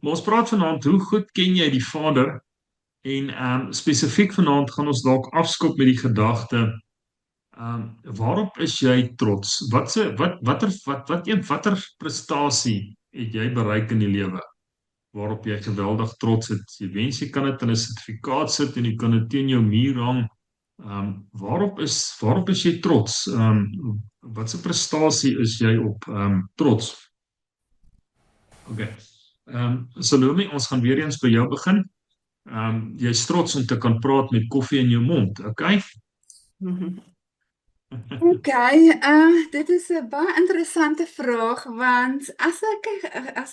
Maar ons praat vanaand, hoe goed ken jy die Vader? En spesifiek vanaand gaan ons dalk afskop met die gedagte, waarop is jy trots? Watter prestasie het jy bereik in die lewe waarop jy geweldig trots is? Jy wens jy kan dit in 'n sertifikaat sit en jy kan dit teen jou muur hang. Waarop is jy trots? Watse prestasie is jy op trots? Okay. Salome, ons gaan weer eens by jou begin. Jy's trots om te kan praat met koffie in jou mond, okay? Mhm. Ok, dit is 'n baie interessante vraag, want as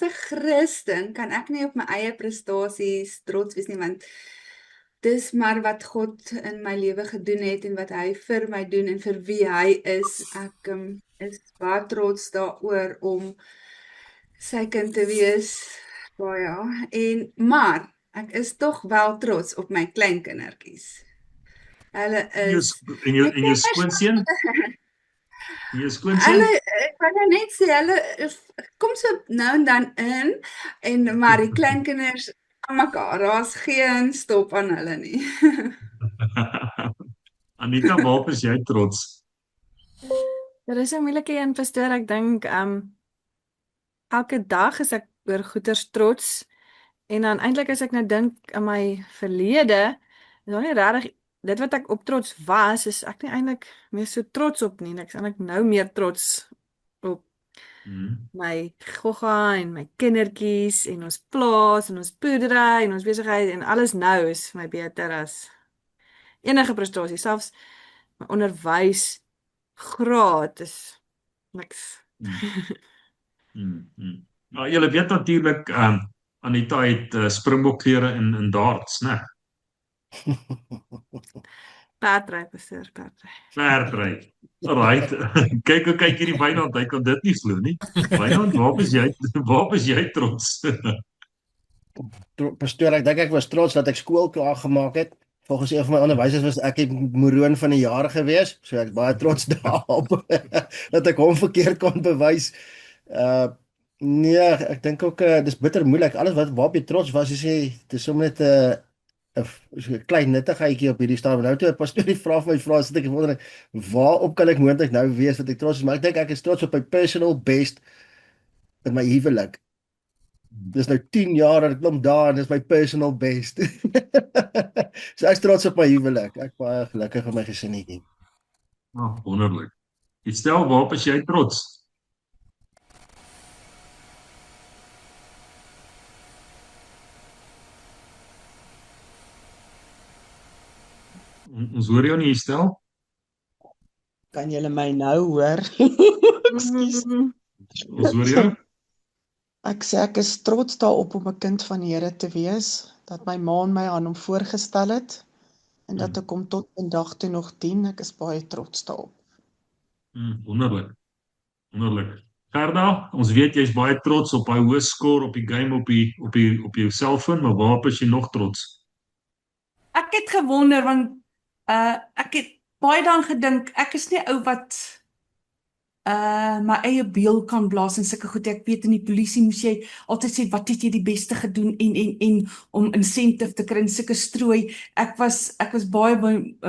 'n Christen kan ek nie op my eie prestasies trots wees nie, want dis maar wat God in my lewe gedoen het en wat hy vir my doen en vir wie hy is. Ek is baie trots daaroor om sy kind te wees. Baie ja. Maar ek is tog wel trots op my kleinkindertjies. Hulle En jou, is en jou skoonseun? En jou Hulle, skoonseun? ek kan nou net sê, hulle kom so nou en dan in, maar die kleinkinders aan mekaar, daar's geen stop aan hulle nie. Anita, waarop is jy trots? Dit is 'n moeilike een, pastoor. Ek dink elke dag is ek oor goeters trots. En dan eintlik as ek nou dink aan my verlede, is daar nie regtig dit wat ek op trots was, is ek nie eintlik meer so trots op nie. Ek is eintlik nou meer trots op my gogga en my kindertjies en ons plaas en ons boerdery en ons besigheid en alles nou is vir my beter as enige prestasie, selfs my onderwysgraad is niks. Nou, julle weet natuurlik, Anita het springbokklere in darts, né? Perdry, pastoor, perdry. Perdry. Alright. kyk hierdie Wynand, hy kan dit nie glo nie. Wynand, waarop is jy trots? Pastoor, ek dink ek was trots dat ek skool klaar gemaak het. Volgens een van my onderwysers was ek die moroon van die jaar gewees, so ek is baie trots daarop dat ek hom verkeerd kon bewys. Nee, ek dink ook dis bitter moeilik. Alles waarop jy trots was, jy sê dis sommer net 'n klein nuttigheidjie op hierdie stadium. Nou toe 'n pastoor die vraag vir my vra, sit ek en wonder waarop kan ek moontlik nou wees wat ek trots is, maar ek dink ek is trots op my personal best in my huwelik. Dis nou 10 jaar dat ek klomp daar en dis my personal best. So ek is trots op my huwelik. Ek baie gelukkig met my gesinnetjie. Wonderlik. Jy stel, waarop is jy trots? Ons hoor jou nie, stel. Kan julle my nou hoor? Ekskuus. Ons hoor jou. Ek sê ek is trots daarop om 'n kind van die Here te wees, dat my ma my aan hom voorgestel het en dat ek hom tot vandag toe nog dien. Ek is baie trots daarop. Wonderlik. Gerda, ons weet jy's baie trots op daai hoë skoor op die game op jou selfoon, maar waarop is jy nog trots? Ek het gewonder want ek het baie daaraan gedink, ek is nie ou wat my eie beeld kan blaas en sulke goed. Ek weet in die polisie moes jy altyd sê wat het jy die beste gedoen en om incentive te kry en sulke strooi. Ek was baie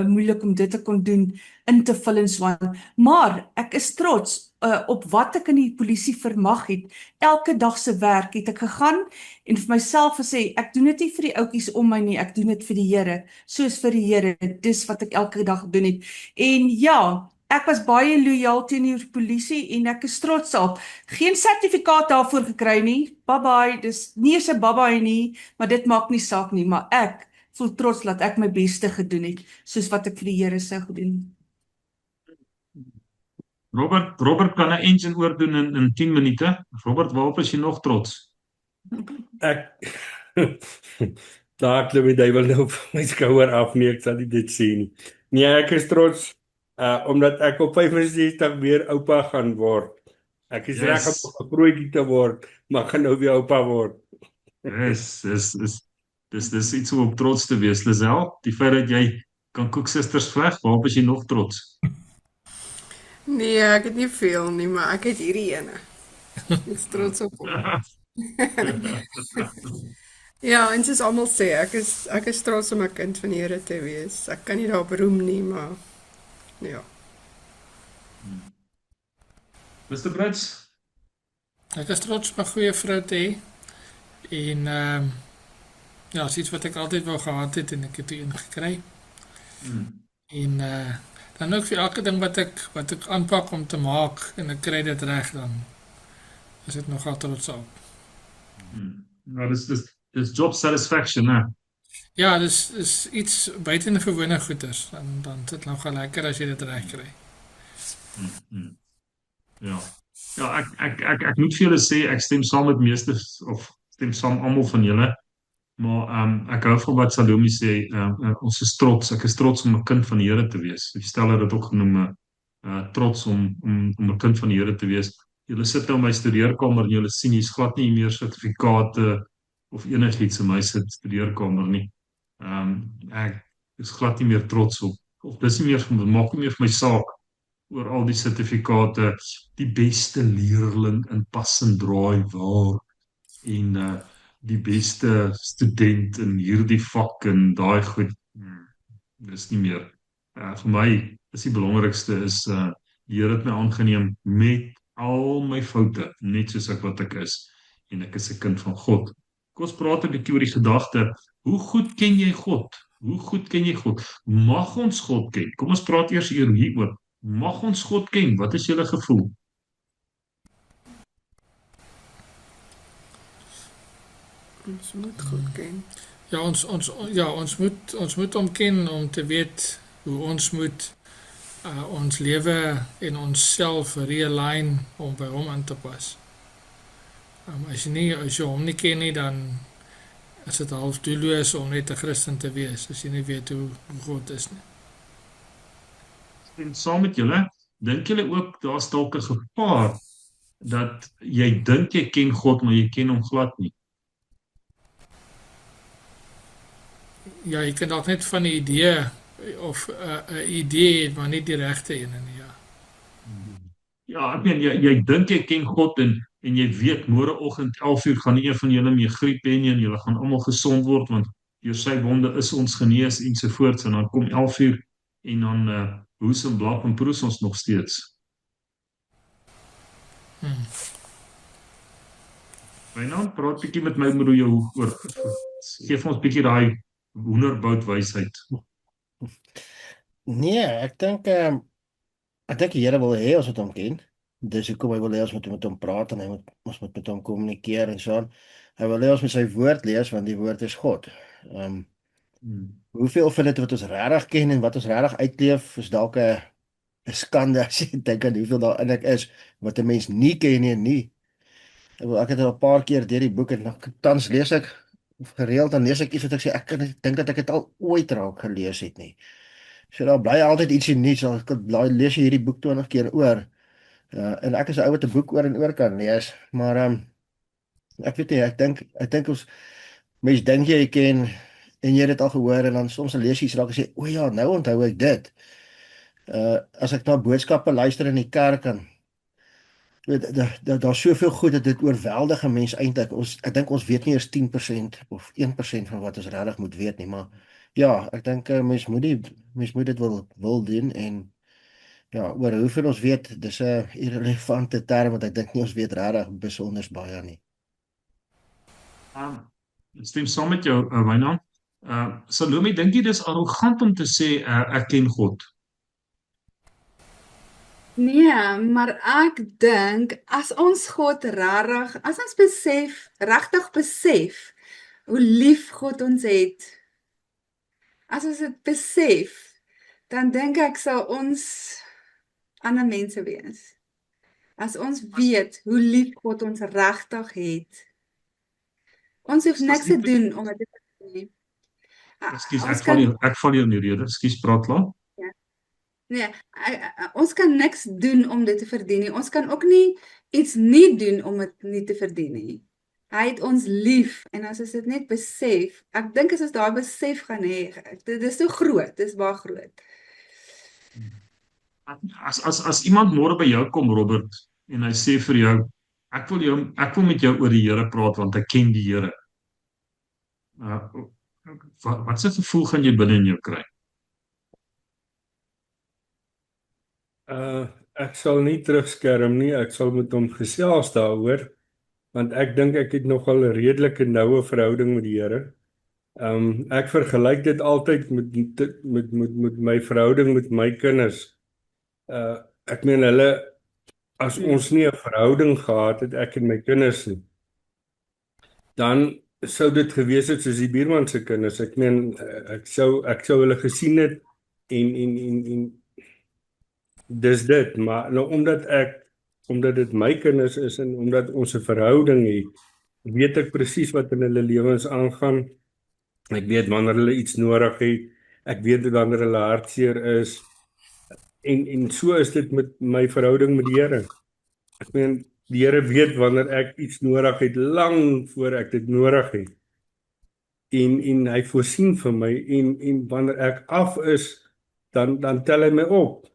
moeilik om dit te kon doen, in te vul en so aan. Maar ek is trots op wat ek in die polisie vermag het. Elke dag se werk het ek gegaan en vir myself gesê, ek doen dit nie vir die ouetjies om my nie, ek doen dit vir die Here, soos vir die Here. Dis wat ek elke dag gedoen het. En ja, ek was baie loyaal teenoor die polisie en ek is trots daarop. Geen sertifikaat daarvoor gekry nie. Bye-bye, dis nie eens 'n bye-bye nie, maar dit maak nie saak nie, maar ek voel trots dat ek my beste gedoen het, soos wat ek vir die Here sou gedoen. Robert kan 'n engine oordoen in 10 minute. Robert, waarop is jy nog trots? Ek daar klim die duiwel nou op my skouer af, nee, ek sal nie dit sê nie. Nee, ek is trots omdat ek op 65 weer oupa gaan word. Ek is reg om 'n grootjie te word, maar gaan nou weer oupa word. Dis iets om op trots te wees, Lisel. Die feit dat jy kan koeksisters vleg, waarop is jy nog trots? Nee, ek het nie veel nie, maar ek het hierdie ene. Ek is trots op hom. Ja, en soos almal sê, ek is trots om 'n kind van die Here te wees. Ek kan nie daarop roem nie, maar ja. Mr. Brits? Ek is trots op my goeie vrou te hê en ja, is iets wat ek altyd wou gehad het en ek het een gekry. En dan ook vir elke ding wat ek aanpak om te maak en ek kry dit reg, dan is ek nogal trots op. Nou, dis job satisfaction, né? Ja, dis iets buitengewone goeders. Dan is dit nogal lekker as jy dit reg kry. Ja. Ja, ek moet vir julle sê ek stem saam met meeste of stem saam almal van julle. Maar ek hou van wat Salome sê, ons is trots. Ek is trots om 'n kind van die Here te wees. Die stel het dit ook genoem, trots om 'n kind van die Here te wees. Julle sit nou in my studeerkamer en julle sien hier's glad nie meer sertifikate of enigiets in my studeerkamer nie. Ek is glad nie meer trots op of dis nie meer maak nie meer vir my saak oor al die sertifikate, die beste leerling in pas en draai waar en die beste student in hierdie vak en daai goed. Dis nie meer. Vir my is die belangrikste is die Here het my aangeneem met al my foute, net soos wat ek is, en ek is 'n kind van God. Kom ons praat 'n bietjie oor die gedagte, hoe goed ken jy God? Hoe goed ken jy God? Mag ons God ken? Kom ons praat eers hieroor. Mag ons God ken? Wat is julle gevoel? Ons moet God ken. Ja, ons moet hom ken om te weet hoe ons moet ons lewe en onsself realign om by hom aan te pas. As jy hom nie ken nie, dan is dit half doelloos om net 'n Christen te wees as jy nie weet hoe God is nie. En saam met julle, dink julle ook daar's dalk 'n gevaar dat jy dink jy ken God, maar jy ken hom glad nie? Ja, jy kan dalk net van 'n idee of 'n idee het, maar nie die regte een nie, ja. Ja, ek meen jy dink jy ken God en jy weet môreoggend 11:00 gaan nie een van julle meer griep hê nie en julle gaan almal gesond word want deur sy wonde is ons genees ensovoorts en dan kom 11:00 en dan hoes en blaf en proes ons nog steeds. Wynand, praat bietjie met my oor jou oor geef ons bietjie daai hoenderbout wysheid. Nee, ek dink die Here wil hê ons moet hom ken. Dis hoekom hy wil hê ons moet met hom praat en ons moet met hom kommunikeer en so aan. Hy wil hê ons moet sy woord lees want die woord is God. Hoeveel van dit wat ons regtig ken en wat ons regtig uitleef is dalk 'n skande as jy dink aan hoeveel daarin ek is wat 'n mens nie ken nie. Ek het al 'n paar keer deur die boek en tans lees ek gereeld dan lees ek iets wat ek sê ek dink dat ek dit al ooit raak gelees het nie. So daar bly altyd ietsie nuuts. Ek lees hierdie boek 20 keer oor. En ek is 'n ou wat 'n boek oor en oor kan lees, maar ek weet nie, ek dink ons mense dink jy ken en jy het dit al gehoor en dan soms lees jy iets raak en sê, o ja, nou onthou ek dit. As ek na boodskappe luister in die kerk en daar's soveel goed dat dit oorweldig 'n mens eintlik. Ek dink ons weet nie eers 10% of 1% van wat ons regtig moet weet nie, maar ja, ek dink mens moet dit wil doen en ja, oor hoeveel ons weet, dis 'n irrelevante term want ek dink nie ons weet regtig besonders baie nie. Ek stem saam met jou, Wynand. Salome, dink jy dis arrogant om te sê ek ken God? Nee, maar ek dink as ons God regtig, as ons regtig besef hoe lief God ons het, as ons dit besef, dan dink ek sal ons ander mense wees. As ons weet hoe lief God ons regtig het. Ons hoef niks te doen om dit te doen. Ekskuus, ek val jou in die rede. Ekskuus, praat klaar. Nee, ons kan niks doen om dit te verdien nie. Ons kan ook nie iets nie doen om dit nie te verdien nie. Hy het ons lief en as ons dit net besef, ek dink as ons daai besef gaan hê, dit is so groot, dit is baie groot. As iemand môre by jou kom, Robert, en hy sê vir jou, Ek wil met jou oor die Here praat want ek ken die Here. Wat se gevoel gaan jy binne in jou kry? Ek sal nie terugskerm nie, ek sal met hom gesels daaroor, want ek dink ek het nogal 'n redelike noue verhouding met die Here. Ek vergelyk dit altyd met my verhouding met my kinders. Ek meen hulle, as ons nie 'n verhouding gehad het, ek en my kinders nie, dan sou dit gewees het soos die buurman se kinders. Ek meen, ek sou hulle gesien het en dis dit, maar nou omdat dit my kinders is en omdat ons 'n verhouding het, weet ek presies wat in hulle lewens aangaan. Ek weet wanneer hulle iets nodig het, ek weet wanneer hulle hartseer is, en so is dit met my verhouding met die Here. Ek meen, die Here weet wanneer ek iets nodig het, lang voor ek dit nodig het. En hy voorsien vir my, en wanneer ek af is, dan tel hy my op.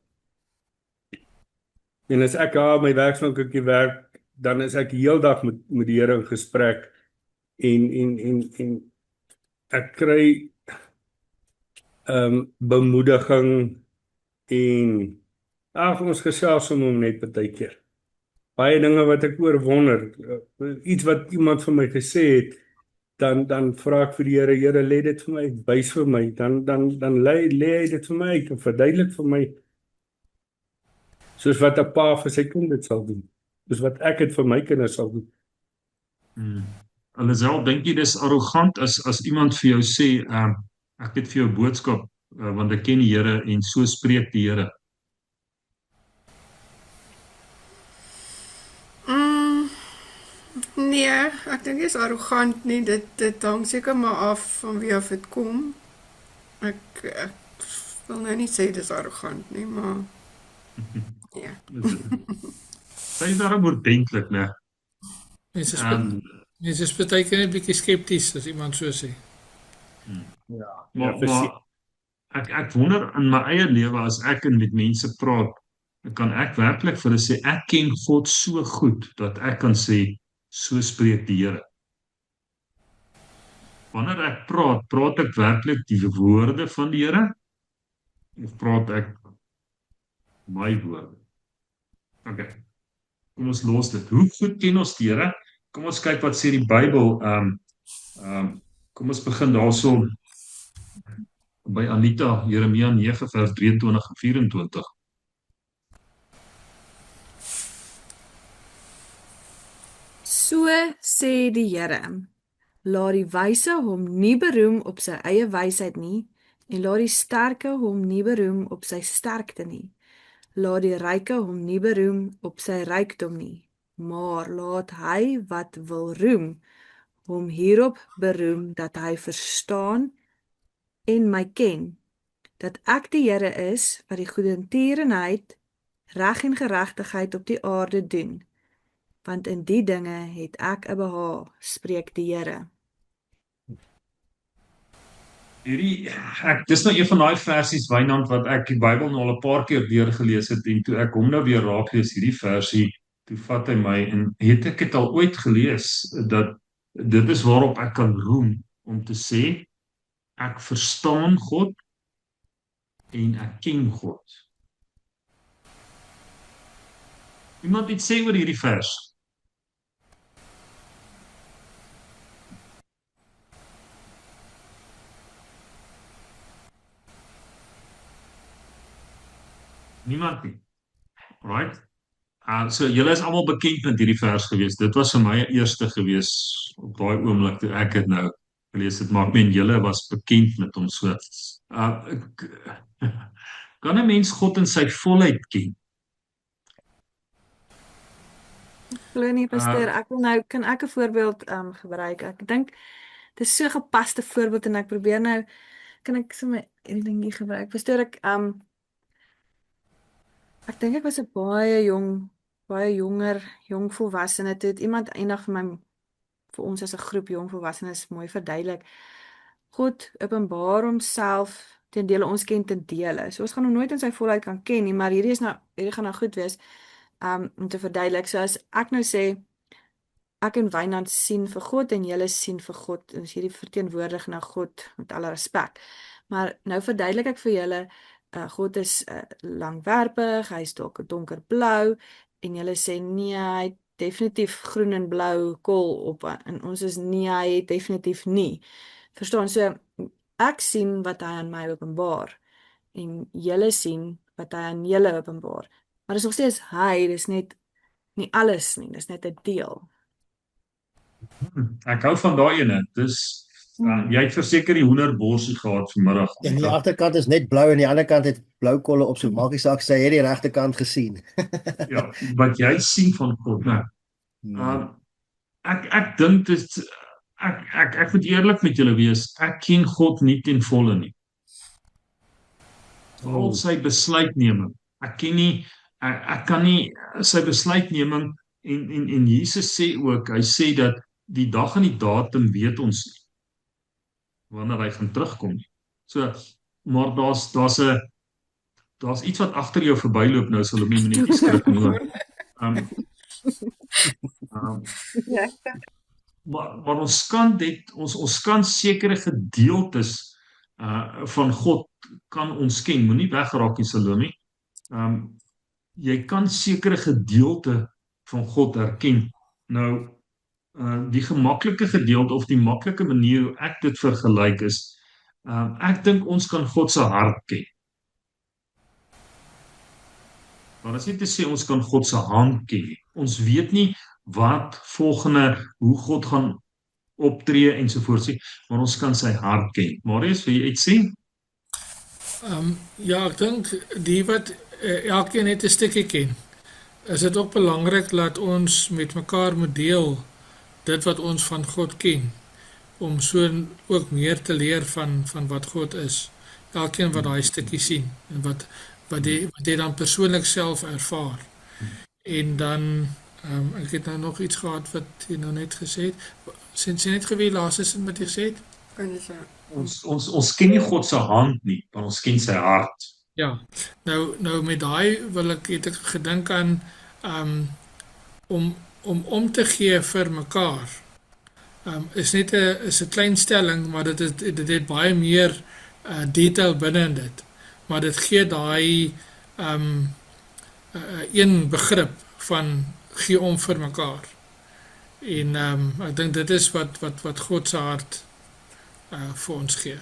En as ek daar op my werkswinkeltjie werk, dan is ek heeldag met die Here in gesprek, en ek kry bemoediging, en ons gesels om hom net partykeer. Baie dinge wat ek oor wonder, iets wat iemand vir my gesê het, dan vra ek vir die Here, Here, lê dit vir my, wys vir my, dan lê hy dit vir my uit, en verduidelik vir my, soos wat 'n pa vir sy kind dit sal doen, soos wat ek dit vir my kinders sal doen. Lisel, dink jy dis arrogant as iemand vir jou sê, ek het vir jou boodskap, want ek ken die Here en so spreek die Here? Nee, ek dink dit is arrogant nie. Dit hang seker maar af van wie af dit kom. Ek wil nou nie sê dis arrogant nie, maar ja. Sy is daarom oordentlik, né? Mense is baie keer 'n bietjie skepties as iemand so sê. Maar ek wonder in my eie lewe, as ek met mense praat, kan ek werklik vir hulle sê, ek ken God so goed, dat ek kan sê, so spreek die Here. Wanneer ek praat ek werklik die woorde van die Here, of praat ek my woorde? Okay, kom ons los dit. Hoe goed ken ons die Here? Kom ons kyk wat sê die Bybel. Kom ons begin daarso by Anita, Jeremia 9 vers 23 en 24. So sê die Here, laat die wyse hom nie beroem op sy eie wysheid nie, en laat die sterke hom nie beroem op sy sterkte nie. Laat die ryke hom nie beroem op sy rykdom nie, maar laat hy wat wil roem, hom hierop beroem dat hy verstaan en my ken, dat ek die Here is, wat die goedertierenheid, reg en geregtigheid op die aarde doen, want in die dinge het ek 'n behaag, spreek die Here. Dis nou een van daai versies, Wynand, wat ek die Bybel nou al 'n paar keer deurgelees het, en toe ek hom nou weer raak lees, hierdie versie, toe vat hy my, en het ek het al ooit gelees, dat dit is waarop ek kan roem, om te sê, ek verstaan God, en ek ken God. Iemand iets sê oor hierdie vers? Niemand nie. Right? So julle is almal bekend met hierdie vers gewees. Dit was vir my eerste gewees op daai oomblik toe ek dit nou gelees het, maar ek meen julle was bekend met hom so. Kan 'n mens God in sy volheid ken? Glo nie, pastoor, ek wil nou, kan ek 'n voorbeeld gebruik? Ek dink dis so 'n gepaste voorbeeld, en ek probeer nou, kan ek sommer 'n dingie gebruik? Pastoor, ek dink ek was 'n baie jonger jong volwassene, toe het iemand eendag vir ons as 'n groep jong volwassenes mooi verduidelik. God openbaar homself ten dele, ons ken ten dele. So ons gaan hom nooit in sy volheid kan ken nie, maar hierdie gaan nou goed wees om te verduidelik. So as ek nou sê, ek en Wynand sien vir God en julle sien vir God. Ons hierdie verteenwoordig na God met alle respek. Maar nou verduidelik ek vir julle, God is langwerpig, hy is dalk donkerblou en julle sê nee, hy het definitief groen en blou kool op en ons is nee, hy het definitief nie. Verstaan, so ek sien wat hy aan my openbaar en julle sien wat hy aan julle openbaar. Maar dis nog steeds hy, dis net nie alles nie, dis net 'n deel. Ek hou van daai ene. Dis jy het verseker die hoenderborsie gehad vanmiddag. En die agterkant is net blou en die ander kant het blou kolle op, so maak nie saak, sy het die regte kant gesien. Ja, wat jy sien van God, né? Ek dink dit ek moet eerlik met julle wees, ek ken God nie ten volle nie. Al sy besluitneming. Ek ken nie ek kan nie sy besluitneming en Jesus sê ook, hy sê dat die dag en die datum weet ons nie wanneer hy gaan terugkom nie. So, maar daar's iets wat agter jou verbyloop nou, sal hom nie skrik nie. Maar ons kan sekere gedeeltes van God kan ons ken. Moenie weggeraak nie, Salome. Jy kan sekere gedeelte van God herken. Nou die gemaklike gedeelte of die maklike manier hoe ek dit vergelyk is, ek dink ons kan God se hart ken. Maar dit is nie te sê ons kan God se hand ken nie. Ons weet nie wat volgende, hoe God gaan optree ensovoorts, maar ons kan sy hart ken. Marius, wil jy iets sê? Ja, ek dink die wat elkeen net 'n stukkie ken, is dit ook belangrik dat ons met mekaar moet deel dit wat ons van God ken, om so ook meer te leer van wat God is. Elkeen wat daai stukkie sien en wat jy dan persoonlik self ervaar. En dan ek het nou nog iets gehad wat jy nou net gesê het. Sien net geweet laaste sin wat jy gesê het? Ons ken nie God se hand nie, maar ons ken sy hart. Ja. Nou met daai het ek gedink aan om te gee vir mekaar. Is 'n klein stelling, maar dit het baie meer detail binne in dit. Maar dit gee daai een begrip van gee om vir mekaar. En ek dink dit is wat God se hart vir ons gee.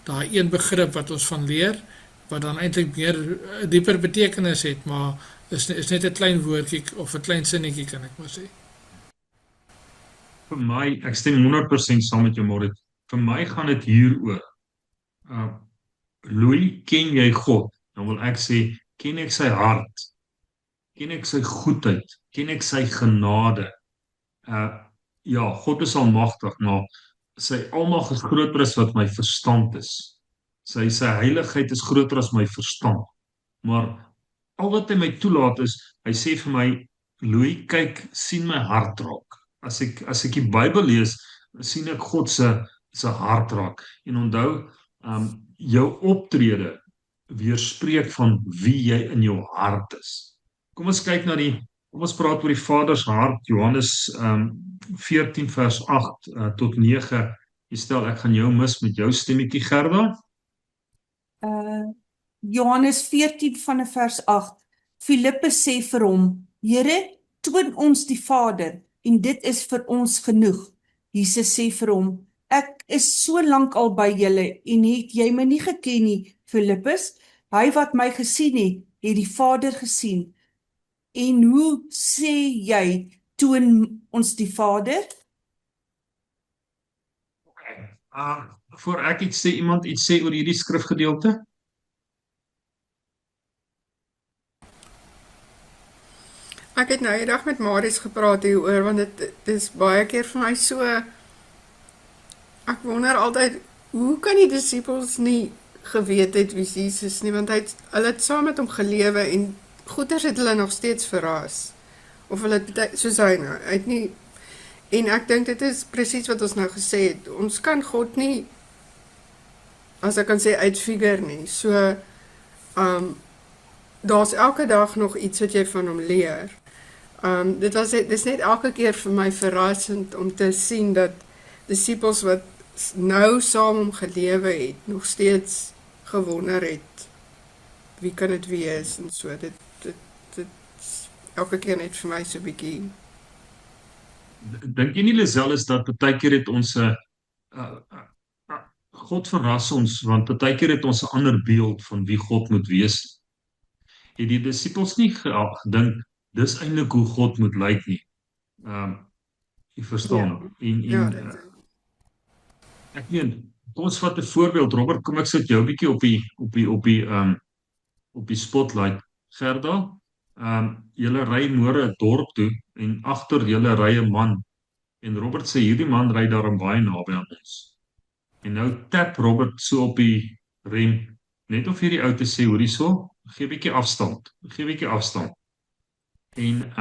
Daai een begrip wat ons van leer, wat dan eintlik meer dieper betekenis het, maar is net 'n klein woordjie of 'n klein sinnetjie, kan ek maar sê. Vir my, ek stem 100% saam met jou, Morit. Vir my gaan dit hieroor. Louis, ken jy God? Dan wil ek sê, ken ek sy hart? Ken ek sy goedheid? Ken ek sy genade? Ja, God is almagtig, maar sy almag is groter as wat my verstand is. Sy heiligheid is groter as my verstand. Maar al wat hy my toelaat is, hy sê vir my, Louis, kyk, sien my hart raak. As ek die Bybel lees, sien ek God se hart raak. En onthou, jou optrede weerspreek van wie jy in jou hart is. Kom ons kyk na kom ons praat oor die Vader se hart. Johannes 14 vers 8 tot 9. Jy stel, ek gaan jou mis met jou stemmetjie, Gerda. Johannes 14 van vers 8. Filippus sê vir hom, Here, toon ons die Vader, en dit is vir ons genoeg. Jesus sê vir hom, ek is so lank al by julle, en het jy my nie geken nie, Filippus? Hy wat my gesien het die Vader gesien. En hoe sê jy, toon ons die Vader? Voor ek iets sê, iemand iets sê oor hierdie skrifgedeelte? Ek het nou die dag met Marius gepraat hieroor, want dit is baie keer vir my so, ek wonder altyd, hoe kan die disippels nie geweet het wie Jesus nie, want hulle het saam met hom gelewe en goeders het hulle nog steeds verras. Of hulle soos hy nou, hy het nie, en ek dink dit is presies wat ons nou gesê het, ons kan God nie, as ek kan sê, uitfigure nie, so, daar's elke dag nog iets wat jy van hom leer. Dit is net elke keer vir my verrassend om te sien dat disippels wat nou saam hom gelewe het, nog steeds gewonder het wie kan dit wees en so. Dit is elke keer net vir my so 'n bietjie. Dink jy nie Lisel is dat partykeer het ons 'n God verras ons want partykeer het ons 'n ander beeld van wie God moet wees. Het die disippels nie gedink dis eintlik hoe God moet lyk nie. Jy verstaan. Ja, Ek meen, kom ons vat 'n voorbeeld. Robert, kom ek sit jou 'n bietjie op die spotlight. Gerda, julle ry môre 'n dorp toe en agter julle ry 'n man. En Robert sê hierdie man ry daar baie naby aan ons. En nou tap Robert so op die rem, net of hierdie ou te sê, hoor hierso, gee 'n bietjie afstand. Gee 'n bietjie afstand. En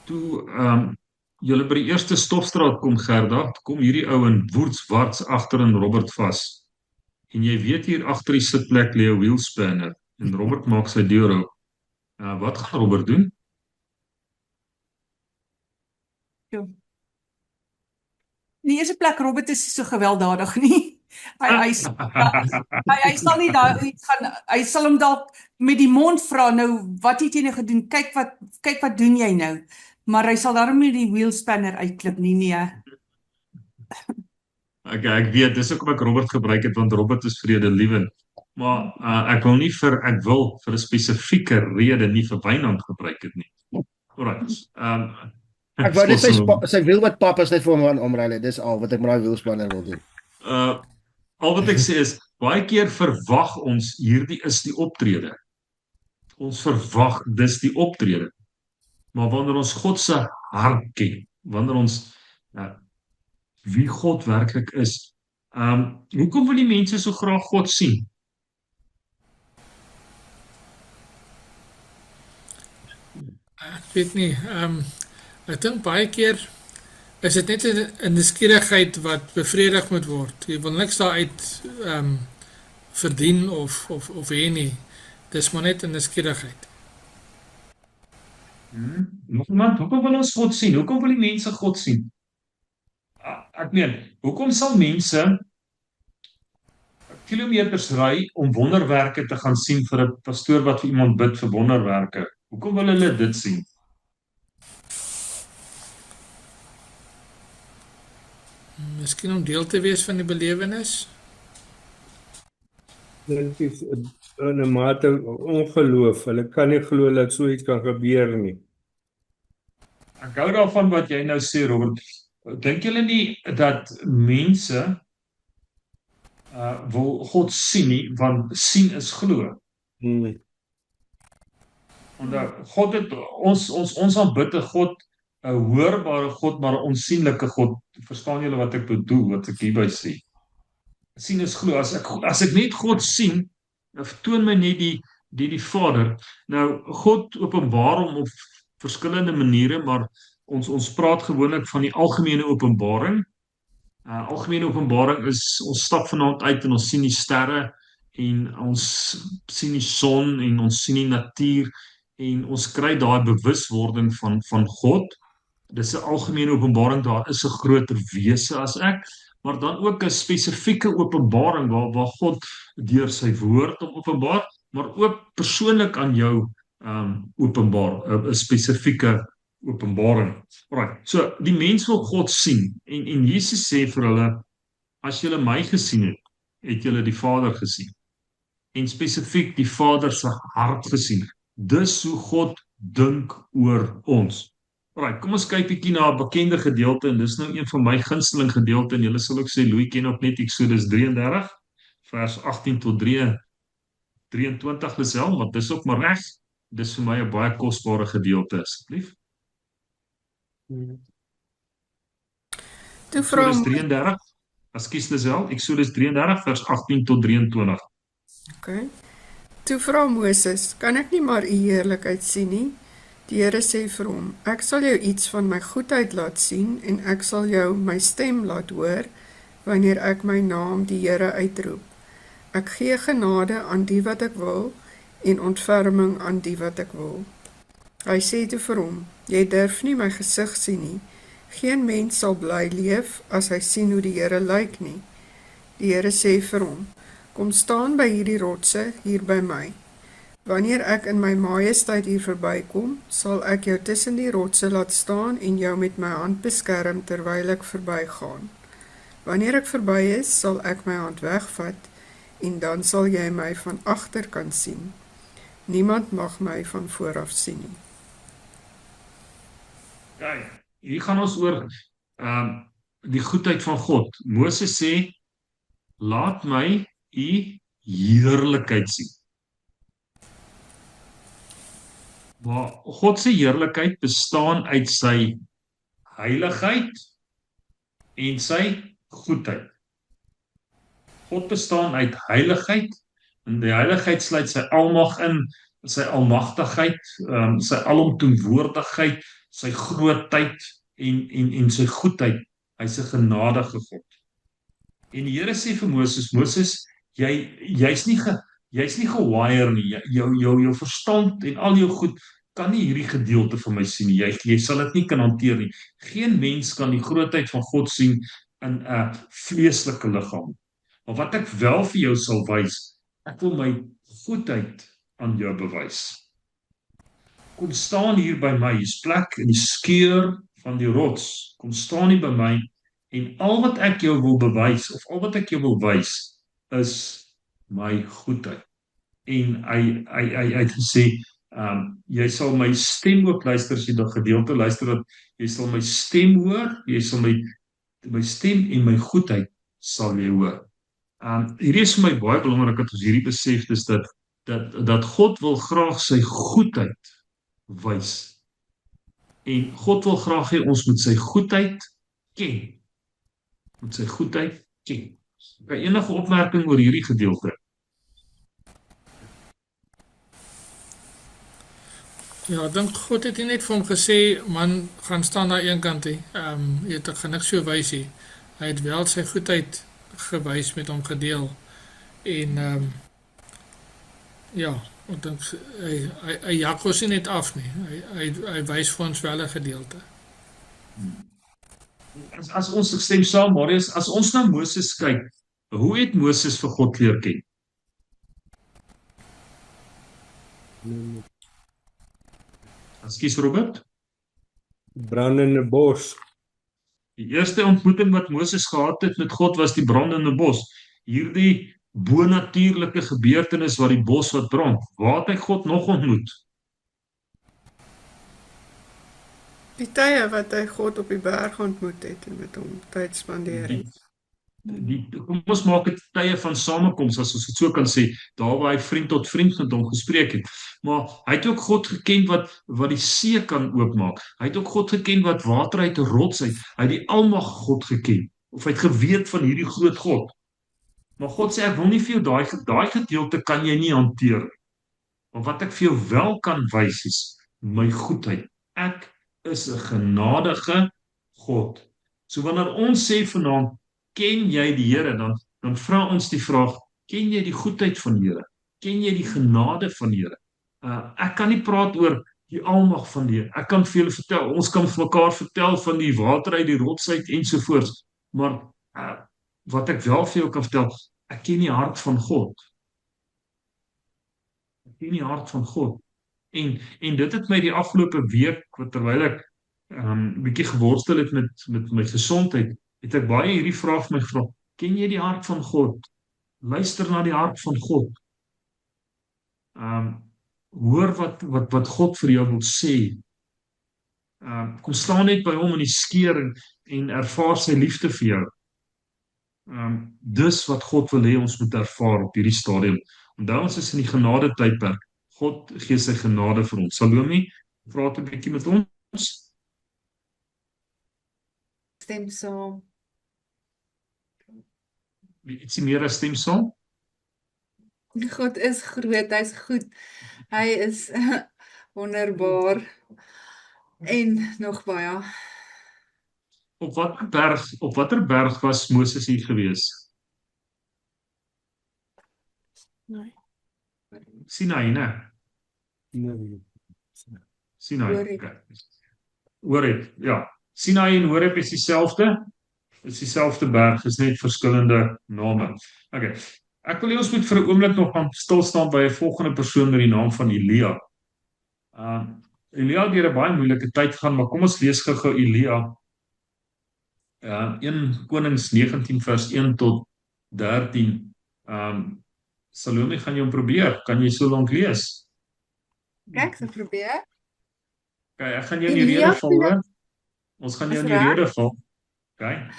toe julle by die eerste stopstraat kom Gerda, kom hierdie ou in woetswarts agter in Robert vas. En jy weet hier agter die sitplek lê 'n wheel spanner en Robert maak sy deur oop. Wat gaan Robert doen? Ja. In die eerste plek, Robert is nie so gewelddadig nie. Hy sal nie daar gaan, hy sal hom dalk met die mond vra, nou wat het jy nou gedoen? Kyk wat doen jy nou? Maar hy sal daarom nie die wheel spanner uitklip nie, nee. Okay, ek weet, dis hoekom ek Robert gebruik het, want Robert is vredelewend. Maar ek wil vir 'n spesifieke rede nie vir Wynand gebruik het nie. Alright. Ek wou net sy wiel wat pap is net vir hom aan omruil het. Dis al wat ek met daai wielspanner wil doen. Al wat ek sê is, baie keer verwag ons hierdie is die optrede. Ons verwag dis die optrede. Maar wanneer ons God se hart ken, wanneer ons wie God werklik is, hoekom wil die mense so graag God sien? Ek weet nie, ek dink baie keer is dit net 'n nuuskierigheid wat bevredig moet word. Jy wil niks daaruit verdien of hê nie. Dis maar net 'n nuuskierigheid. Nog iemand, hoekom wil ons God sien? Hoekom wil die mense God sien? Ek meen, hoekom sal mense kilometers ry om wonderwerke te gaan sien vir 'n pastoor wat vir iemand bid vir wonderwerke? Hoekom wil hulle dit sien? Miskien om deel te wees van die belewenis? Dit is 'n mate ongeloof. Hulle kan nie glo dat so iets kan gebeur nie. Ek hou daarvan wat jy nou sê, Robert. Dink julle nie dat mense wil God sien nie, want sien is glo. Want God het ons aanbid 'n God, 'n hoorbare God, maar 'n onsienlike God. Verstaan julle wat ek bedoel, wat ek hierby sê? Sien is glo. As ek net God sien, toon my net die Vader. Nou God openbaar hom op verskillende maniere, maar ons praat gewoonlik van die algemene openbaring. Algemene openbaring is ons stap vanaand uit en ons sien die sterre en ons sien die son en ons sien die natuur en ons kry daai bewuswording van God. Dis 'n algemene openbaring, daar is 'n groter wese as ek, maar dan ook 'n spesifieke openbaring waar God deur sy woord openbaar, maar ook persoonlik aan jou openbaar, 'n spesifieke openbaring. Right. So die mens wil God sien en Jesus sê vir hulle, as julle my gesien het, het julle die Vader gesien. En spesifiek die Vader se hart gesien. Dis hoe God dink oor ons. Right, kom ons kyk bietjie na 'n bekende gedeelte en dis nou een van my gunsteling gedeelte en julle sal ook sê Louis ken ook net Eksodus 33 vers 18 tot 23 Lisel, want dis ook maar reg. Dis vir my 'n baie kosbare gedeelte asseblief. Toe vra Eksodus 33, ekskuus Lisel, Eksodus 33 vers 18 tot 23. Okay. Toe vra Moses, kan ek nie maar u heerlikheid sien nie? Die Here sê vir hom, ek sal jou iets van my goedheid laat sien en ek sal jou my stem laat hoor wanneer ek my naam die Here uitroep. Ek gee genade aan die wat ek wil en ontferming aan die wat ek wil. Hy sê toe vir hom: "Jy durf nie my gesig sien nie. Geen mens sal bly leef as hy sien hoe die Here lyk nie." Die Here sê vir hom: "Kom staan by hierdie rotse hier by my. Wanneer ek in my majesteit hier verbykom, sal ek jou tussen die rotse laat staan en jou met my hand beskerm terwyl ek verbygaan. Wanneer ek verby is, sal ek my hand wegvat en dan sal jy my van agter kan sien. Niemand mag my van vooraf sien nie." Kyk, hier gaan ons oor die goedheid van God. Moses sê, laat my u heerlikheid sien. Maar God se heerlikheid bestaan uit sy heiligheid en sy goedheid. God bestaan uit heiligheid, en die heiligheid sluit sy almag in, sy almagtigheid, sy alomteenwoordigheid, sy grootheid en sy goedheid. Hy's 'n genadige God. En die Here sê vir Moses, Moses, jy's nie gewire nie. Jou verstand en al jou goed kan nie hierdie gedeelte van my sien nie. Jy sal dit nie kan hanteer nie. Geen mens kan die grootheid van God sien in 'n vleeslike liggaam. Maar wat ek wel vir jou sal wys, ek wil my goedheid aan jou bewys. Kom staan hier by my, hier's plek in die skeur van die rots. Kom staan hier by my en al wat ek jou wil bewys, of al wat ek jou wil wys, is my goedheid. En hy het gesê, jy sal my stem ook luister, as jy dat gedeelte luister, dat jy sal my stem hoor, jy sal my stem en my goedheid sal jy hoor. Hierdie is vir my baie belangrik dat ons hierdie besef is dat God wil graag sy goedheid wys. En God wil graag hê ons moet sy goedheid ken. Moet sy goedheid ken. Enige opmerking oor hierdie gedeelte? Ja, ek dink God het nie net vir hom gesê, man, gaan staan daar een kant nie. Jy het gaan niks so wys nie. Hy het wel sy goedheid gewys met hom gedeel. En ja, ek dink hy jak ons nie net af nie. Hy wys vir ons wel 'n gedeelte. As ons stem saam, Marius, as ons na Moses kyk, hoe het Moses vir God leer ken? Ekskuus, Robert? Brandende bos. Die eerste ontmoeting wat Moses gehad het met God was die brandende bos. Hierdie bonatuurlike gebeurtenis wat die bos wat brand. Waar het hy God nog ontmoet? Die tye wat hy God op die berg ontmoet het en met hom tyd spandeer het. Kom ons maak dit tye van samekoms, as ons dit so kan sê, daar waar hy vriend tot vriend met hom gespreek het. Maar hy het ook God geken wat die see kan oopmaak. Hy het ook God geken wat water uit 'n rots uit. Hy het die almag God geken, of hy het geweet van hierdie groot God. Maar God sê, ek wil nie vir jou daai gedeelte kan jy nie hanteer. Maar wat ek vir jou wel kan wys is my goedheid. Ek is 'n genadige God. So wanneer ons sê vanaand, ken jy die Here, dan vra ons die vraag, ken jy die goedheid van die Here? Ken jy die genade van die Here? Ek kan nie praat oor die almag van die Here. Ek kan vir julle vertel, ons kan vir mekaar vertel van die water uit die rots uit ensovoorts, maar wat ek wel vir jou kan vertel, ek ken die hart van God. Ek ken die hart van God. En dit het my die afgelope week, terwyl ek bietjie geworstel het met my gesondheid, het ek baie hierdie vraag vir my gevra, ken jy die hart van God? Luister na die hart van God. Hoor wat God vir jou wil sê. Kom staan net by hom in die skeur en ervaar sy liefde vir jou. Dis wat God wil hê ons moet ervaar op hierdie stadium. Onthou ons is in die genade tydperk. God gee sy genade vir ons. Salome, praat 'n bietjie met ons. Stem saam. Ietsie meer as stem saam? God is groot, hy's goed. Hy is wonderbaar en nog baie. Op watter berg was Moses hier gewees? Nee. Sinai, né? Sinai, Horeb. okay. Horeb, ja. Sinai en Horeb is dieselfde berg, is net verskillende name. Okay. Ek wil hê ons moet vir 'n oomblik nog gaan stil staan by 'n volgende persoon met die naam van Elia. Elia het deur 'n baie moeilike tyd gaan, maar kom ons lees gou Elia. 1 Konings 19 vers 1 tot 13. Salome, gaan jy hom probeer? Kan jy so lank lees? Kyk, so probeer. Okay, ek gaan jou in die rede val, hoor. Ons gaan jou in die rede val. Okay.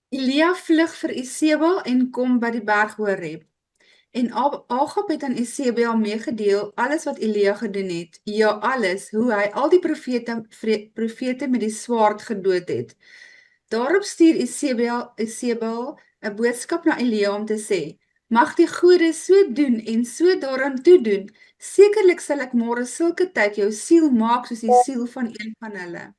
Elia vlug vir Isebel en kom by die berg Horeb. En Agab het aan Isebel meegedeel alles wat Elia gedoen het. Ja, alles, hoe hy al die profete met die swaard gedood het. Daarop stuur Isebel 'n boodskap na Elia om te sê: Mag die gode so doen en so daaraan toedoen. Sekerlik sal ek môre sulke tyd jou siel maak soos die siel van een van hulle.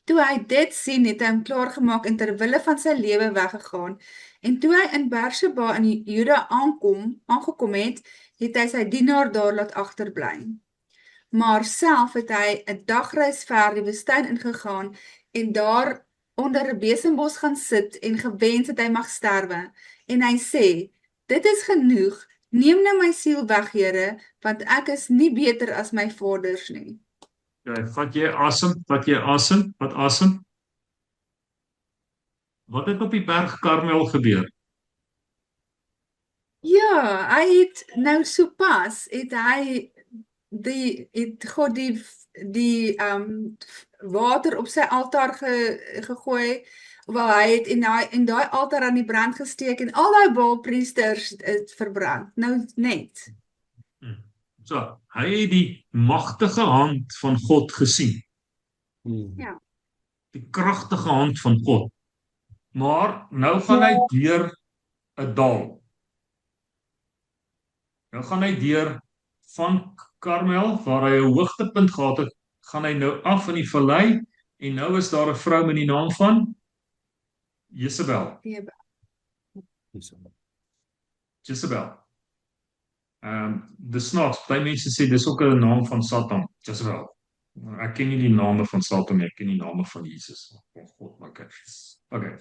Toe hy dit sien, het hy hom klaargemaak en ter wille van sy lewe weggegaan. En toe hy in Berseba in Juda aangekom het, het hy sy dienaar daar laat agterbly. Maar self het hy 'n dagreis ver die woestyn ingegaan en daar onder 'n besembos gaan sit en gewens dat hy mag sterwe. En hy sê: Dit is genoeg, neem nou my siel weg, Here, want ek is nie beter as my vaders nie. Ja, vat jy asem, vat asem. Wat het op die berg Karmel gebeur? Ja, hy het nou sopas, het God die water op sy altaar gegooi, wel hy het en daai altaar aan die brand gesteek en al daai Baalpriesters het verbrand, nou net. So, hy het die magtige hand van God gesien. Ja. Die kragtige hand van God. Maar nou gaan hy deur 'n dal. Nou gaan hy deur van Karmel, waar hy 'n hoogtepunt gehad het, gaan hy nou af in die vallei en nou is daar 'n vrou met die naam van Jezebel. Dis snaaks, baie mense sê dis ook 'n naam van Satan, Jezebel. Ek ken nie die name van Satan nie, ek ken die name van Jesus. God, okay.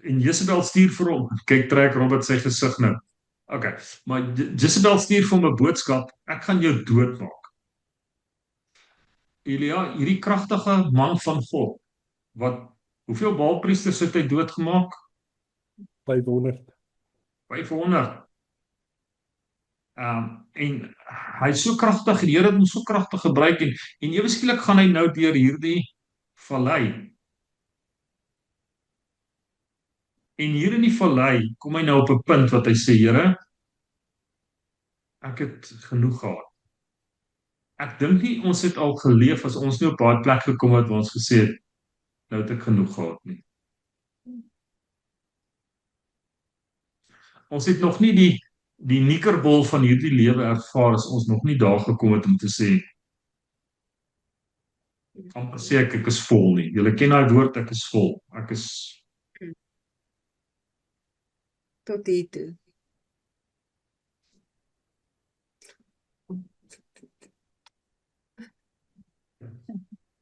En Jezebel stuur vir hom, kyk, trek Robert sy gesig nou. Okay, maar Jezebel stuur vir hom 'n boodskap: ek gaan jou doodmaak. Elia, hierdie kragtige man van God, hoeveel Baalpriesters het hy doodgemaak? 500. En hy is so kragtig, die Here het hom so kragtig gebruik en ewe skielik gaan hy nou deur hierdie vallei. En hier in die vallei kom hy nou op 'n punt wat hy sê: Here, ek het genoeg gehad. Ek dink nie ons het al geleef as ons nie op daai plek gekom het waar ons gesê het, nou het ek genoeg gehad nie. Ons het nog nie die nikkerbol van hierdie lewe ervaar as ons nog nie daar gekom het om te sê, amper sê ek is vol nie. Julle ken daai woord, ek is vol. Ek is tot hier toe.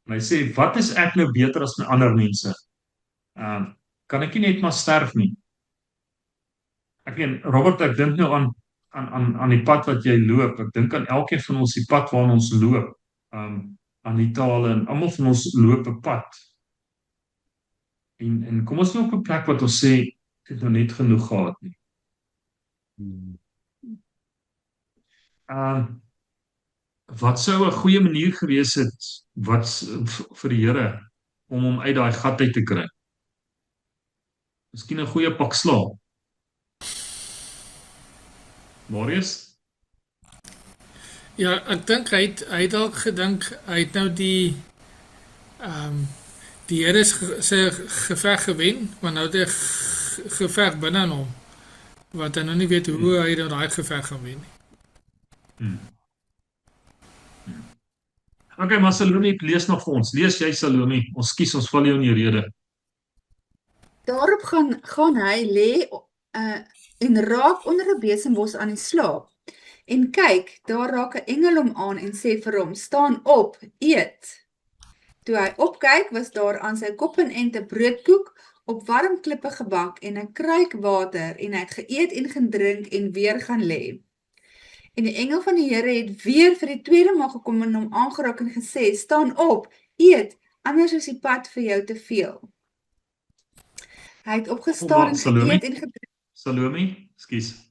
En hy sê, wat is ek nou beter as my ander mense? Kan ek nie net maar sterf nie? Ek weet, Robert, ek dink nou aan die pad wat jy loop. Ek dink aan elkeen van ons die pad waarin ons loop. Aan die tale en almal van ons loop 'n pad. En kom ons nie op 'n plek wat ons sê ek het nou net genoeg gehad nie. Wat sou 'n goeie manier gewees het vir die Here om hom uit daai gat uit te kry? Miskien 'n goeie pak slaag. Marius? Ja, ek dink hy het dalk gedink hy het nou die Here se geveg gewen, maar nou het hy geveg binne in hom, wat hy nou nie weet hoe hy nou daai geveg gaan wen nie. Okay, maar Salome, lees nog vir ons. Lees jy, Salome? Ons kies, ons val jou in die rede. Daarop gaan hy lê en raak onder 'n besembos aan die slaap. En kyk, daar raak 'n engel hom aan en sê vir hom, staan op, eet. Toe hy opkyk, was daar aan sy kop en end 'n broodkoek op warm klippe gebak en 'n kruik water en hy het geëet en gedrink en weer gaan lê. En die engel van die Here het weer vir die tweede maal gekom en hom aangeraak en gesê, staan op, eet, anders is die pad vir jou te veel. Hy het opgestaan en geëet en gedrink. Salome, skus.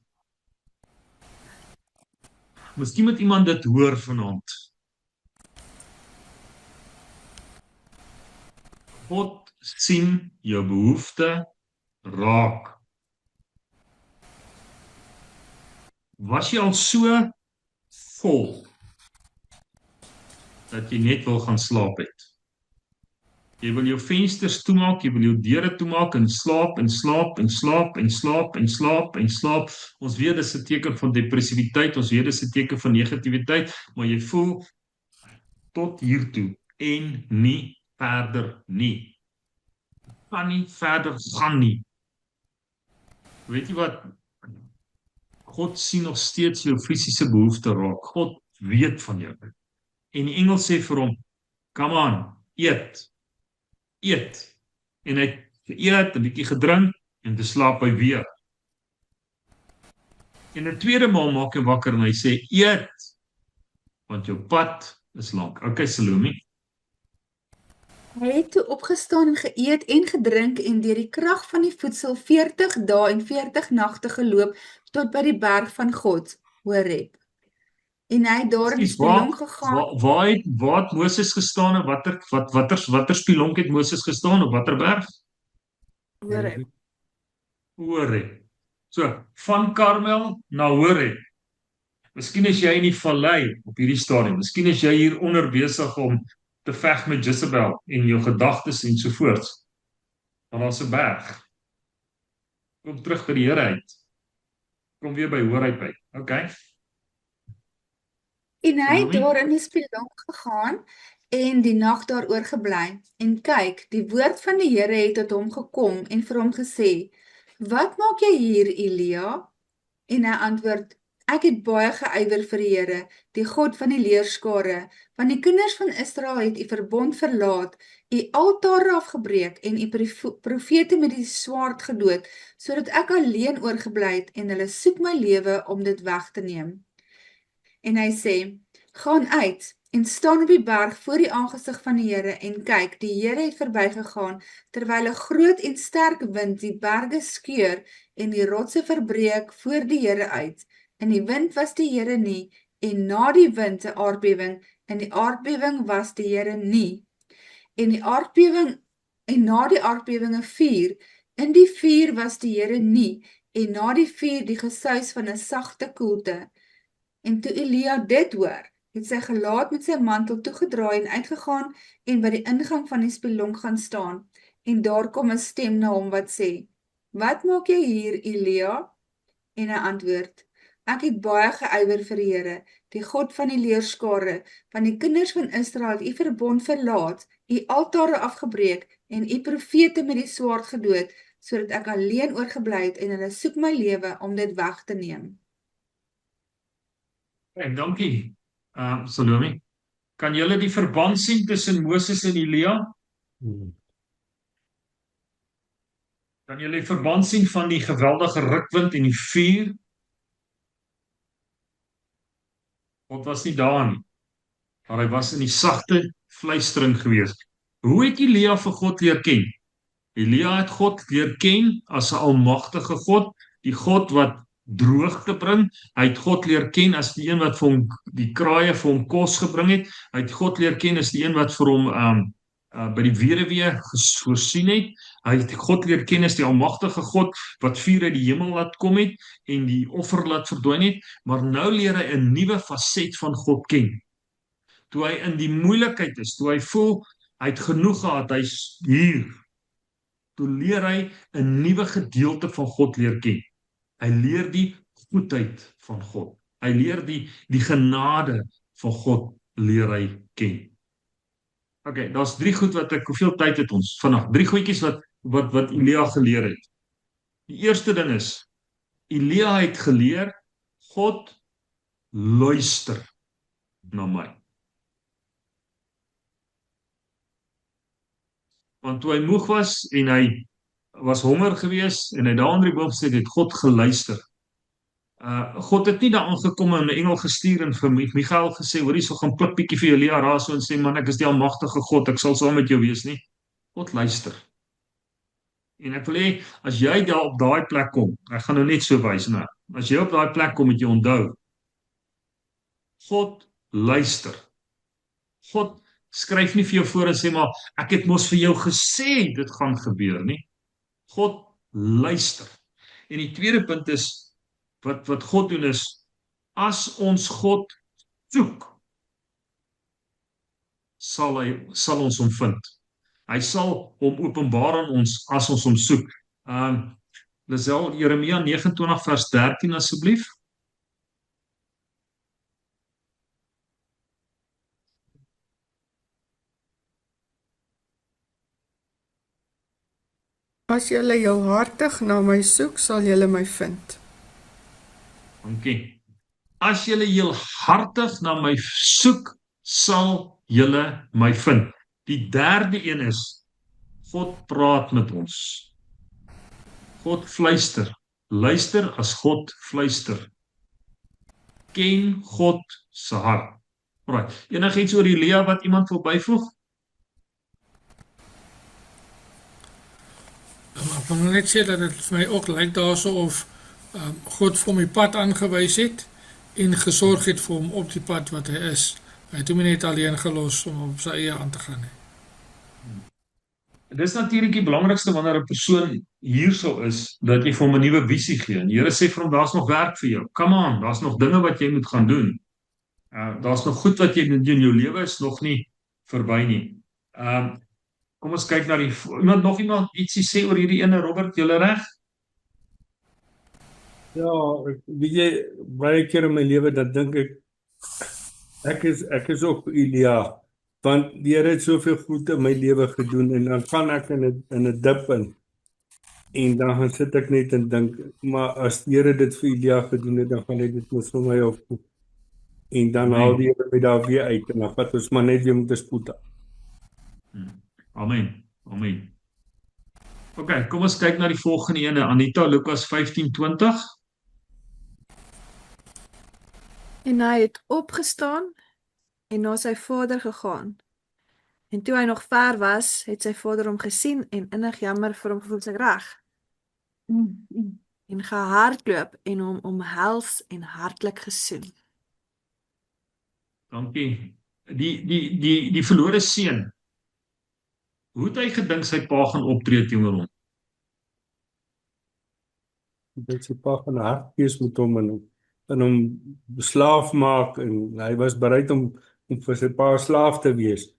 Miskien moet iemand dit hoor vanaand. God sien jou behoefte raak. Was jy al so vol dat jy net wil gaan slaap het? Jy wil jou vensters toemaak, jy wil jou deure toemaak en slaap en slaap en slaap en slaap en slaap en slaap. Ons weet dis 'n teken van depressiwiteit, ons weet dis 'n teken van negativiteit, maar jy voel tot hier toe en nie verder nie. Kan nie verder gaan nie. Weet jy wat? God sien nog steeds jou fisiese behoefte raak. God weet van jou. En die engel sê vir hom, come on, eet. Eet. En hy het geëet, 'n bietjie gedrink en te slaap hy weer. En 'n tweede maal maak hy wakker en hy sê, eet, want jou pad is lank. Okay, Salome. Hy het toe opgestaan en geëet en gedrink en deur die krag van die voedsel 40 dae en 40 nagte geloop tot by die berg van God, Horeb. En hy het daar in die spilonk gegaan. Waar het Moses gestaan en watter spilonk het Moses gestaan op watter berg? Horeb. Horeb. So, van Karmel na Horeb. Miskien is jy in die vallei op hierdie stadium. Miskien is jy hier onder besig om te veg met Jezebel en jou gedagtes en sovoorts. Maar daar's 'n berg. Kom terug by die Here uit. Kom weer by Horeb uit. Okay. En hy het daar in die spilonk gegaan en die nag daar oorgebly. En kyk, die woord van die Here het tot hom gekom en vir hom gesê, wat maak jy hier, Elia? En hy antwoord, ek het baie geywer vir die Here, die God van die leerskare, want die kinders van Israel het u verbond verlaat, u altare afgebreek en u profete met die swaard gedood, sodat ek alleen oorgebly het en hulle soek my lewe om dit weg te neem. En hy sê, gaan uit en staan op die berg voor die aangesig van die Here en kyk, die Here het verbygegaan, terwyl 'n groot en sterk wind die berge skeur en die rotse verbreek voor die Here uit. En die wind was die Here nie, en na die wind 'n aardbewing, en die aardbewing was die Here nie. En na die aardbewing 'n vuur, in die vuur was die Here nie, en na die vuur die gesuis van 'n sagte koelte. En toe Elia dit hoor, het sy gelaat met sy mantel toegedraai en uitgegaan en by die ingang van die spilonk gaan staan. En daar kom 'n stem na hom wat sê, wat maak jy hier, Elia? En hy antwoord, ek het baie geywer vir die Here, die God van die leerskare, want die kinders van Israel het u verbond verlaat, u altare afgebreek en u profete met die swaard gedood, sodat ek alleen oorgebly het en hulle soek my lewe om dit weg te neem. En dankie, Salome. Kan julle die verband sien tussen Moses en Elia? Kan julle die verband sien van die geweldige rukwind en die vuur? God was nie daar nie, maar hy was in die sagte fluistering gewees. Hoe het Elia vir God leer ken? Elia het God leer ken as 'n almagtige God, die God wat droogte bring. Hy het God leer ken as die een wat vir hom die kraaie vir hom kos gebring het. Hy het God leer ken as die een wat vir hom by die weduwee voorsien het. Hy het God leer ken as die almagtige God wat vuur uit die hemel laat kom het en die offer laat verdwyn het, maar nou leer hy 'n nuwe faset van God ken. Toe hy in die moeilikheid is, toe hy voel hy het genoeg gehad, hy's hier. Toe leer hy 'n nuwe gedeelte van God leer ken. Hy leer die goedheid van God. Hy leer die genade van God leer hy ken. Okay, daar's 3 goed wat hoeveel tyd het ons vandag? 3 goedjies wat Elia geleer het. Die eerste ding is, Elia het geleer, God luister na my. Want toe hy moeg was en hy was honger gewees en hy daar onder die boom gesit het God geluister. God het nie daar aangekom en 'n engel gestuur en vir Michael gesê, hoor hierso gaan pluk bietjie vir Elia raas en sê, man, ek is die almagtige God, ek sal saam met jou wees nie. God luister. En ek wil hê, as jy daar op daai plek kom, ek gaan nou net so wys, nou, as jy op daai plek kom, moet jy onthou, God luister. God skryf nie vir jou voor en sê, maar ek het mos vir jou gesê, dit gaan gebeur nie. God luister. En die tweede punt is, wat God doen is, as ons God soek, sal ons hom vind. Hy sal hom openbaar aan ons as ons hom soek. Lisel, Jeremia 29 vers 13 asseblief. As julle heelhartig na my soek, sal julle my vind. Dankie. As julle heelhartig na my soek, sal julle my vind. Die derde een is, God praat met ons. God fluister. Luister as God fluister. Ken God se hart. Right. Enigiets oor Elia wat iemand wil byvoeg? Ek wil net sê dat dit vir my ook lyk daarso of God vir hom die pad aangewys het en gesorg het vir hom op die pad wat hy is. Hy het hom nie net alleen gelos om op sy eie aan te gaan nie. Dit is natuurlik die belangrikste wanneer 'n persoon hierso is, dat jy vir hom 'n nuwe visie gee. En die Here sê vir hom, daar's nog werk vir jou. Come on, daar's nog dinge wat jy moet gaan doen. Daar's nog goed wat jy moet doen. Jou lewe is nog nie verby nie. Kom ons kyk na nog iemand ietsie sê oor hierdie ene, Robert, julle reg? Ja, weet jy, baie keer in my lewe dat dink ek is ook Elia, want die Here het soveel goed in my lewe gedoen en dan gaan ek in 'n dip in. En dan gaan sit ek net en dink, maar as die Here dit vir Elia gedoen het, dan gaan hy dit mos vir my ook doen. En dan haal die Here my daar weer uit en dan vat ons maar net weer met 'n spoed af. Amen. Amen. OK, kom ons kyk na die volgende ene. Anita, Lukas 15:20. En hy het opgestaan en na sy vader gegaan. En toe hy nog ver was, het sy vader hom gesien en innig jammer vir hom gevoel sy reg. En gehardloop en hom omhels en hartlik gesoen. Dankie. Die verlore seun. Hoe het hy gedink sy pa gaan optree teenoor hom? Dat sy pa gaan hard wees met hom en hom slaaf maak en hy was bereid om vir sy pa slaaf te wees.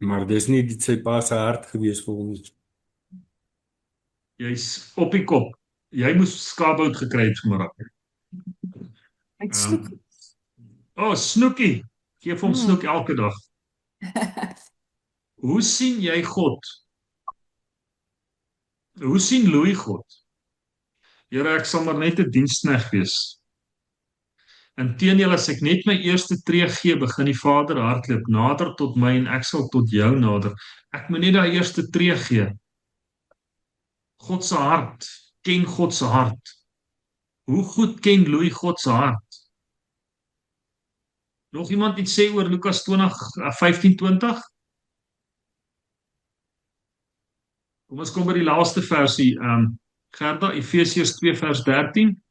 Maar dis nie sy pa se hart gewees vir hom nie. Jy's op die kop. Jy moes skaapbout gekry het vanmiddag. Ek soek. Snoekie. Geef hom snoek elke dag. Hoe sien jy God? Hoe sien Louis God? Here, ek sal maar net 'n diensknegt wees. Inteendeel, as ek net my eerste tree gee, begin die Vader hardloop nader tot my en ek sal tot jou nader. Ek moet net daai eerste tree gee. God se hart, ken God se hart. Hoe goed ken Louis God se hart? Nog iemand iets sê oor Lukas 15:20? Kom ons kom by die laaste versie. Gerda, Efesiërs 2 vers 13.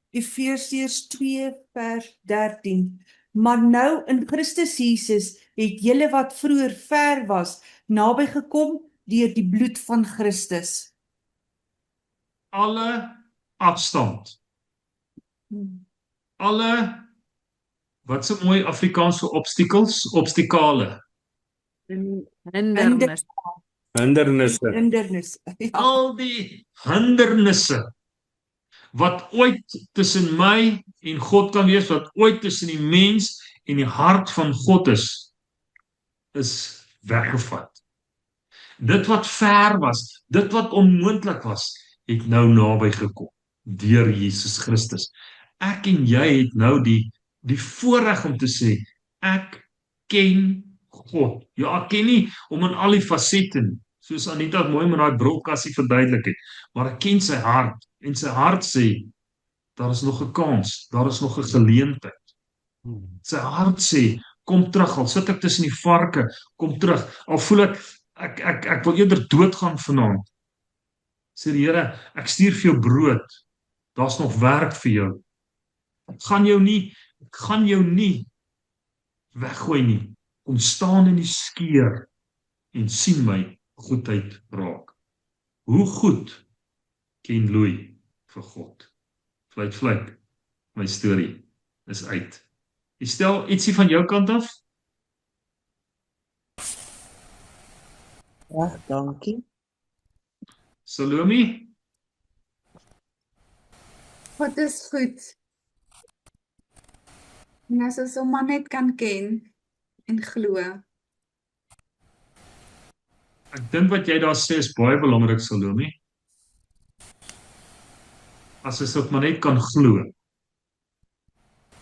Efesiërs 2 vers 13. Maar nou in Christus Jesus het julle wat vroeër ver was, naby gekom deur die bloed van Christus. Alle afstand. Alle, wat se mooi Afrikaanse obstakale. Hindernisse. Ja. Al die hindernisse wat ooit tussen my en God kan wees, wat ooit tussen die mens en die hart van God is weggevat. Dit wat ver was, dit wat onmoontlik was, het nou naby gekom deur Jesus Christus. Ek en jy het nou die voorreg om te sê, ek ken God. Ja, ek ken nie om in al die fasette nie, soos Anita het mooi met daai brokassie verduidelik het, maar ek ken sy hart, en sy hart sê, daar is nog 'n kans, daar is nog 'n geleentheid. Sy hart sê, kom terug, al sit ek tussen die varke, kom terug, al voel ek wil eerder doodgaan vanaand. Sê die Here, ek stuur vir jou brood, daar's nog werk vir jou. Ek gaan jou nie weggooi nie. Kom staan in die skeur en sien my goedheid raak. Hoe goed ken Louis vir God? Fluit, my storie is uit. Jy stel ietsie van jou kant af? Ja, dankie. Salome? God is goed. En as ons hom maar net kan ken en glo. Ek dink wat jy daar sê is baie belangrik, Salome. As ons ook maar net kan glo,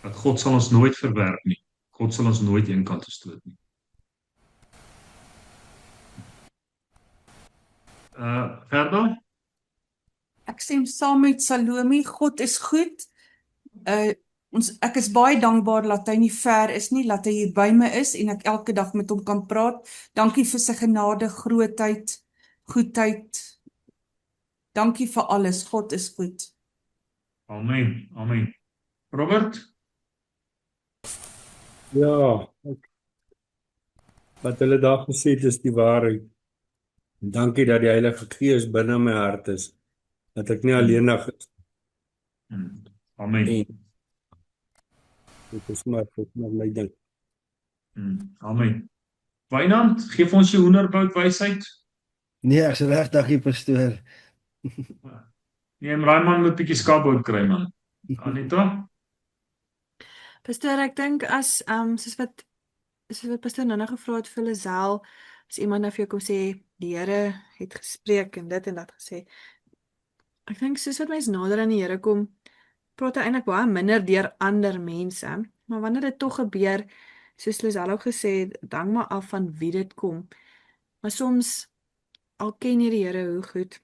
dat God sal ons nooit verwerp nie. God sal ons nooit eenkant toe stoot nie. Verder? Ek stem saam met Salome, God is goed. Ek is baie dankbaar dat hy nie ver is nie, dat hy hier by my is en ek elke dag met hom kan praat. Dankie vir sy genade, grootheid, goedheid. Dankie vir alles. God is goed. Amen, amen. Robert? Ja, wat hulle daar gesê het is die waarheid. Dankie dat die Heilige Gees binne my hart is, dat ek nie alleenig is. Amen. En dit is maar my ding. Amen. Wynand, geef ons jou hoenderbout wysheid. Nee, ek's regtig nie, pastoor. Nee, Raymond moet 'n bietjie skaapbout kry, man. Anita? Pastoor, ek dink as soos wat pastoor nou gevra het vir Lisel, as iemand nou vir jou kom sê die Here het gespreek en dit en dat gesê. Ek dink soos wat mens nader aan die Here kom, praat hy eintlik baie minder deur ander mense, maar wanneer dit tog gebeur, soos Lisel ook gesê het, hang maar af van wie dit kom. Maar soms, al ken jy die Here hoe goed,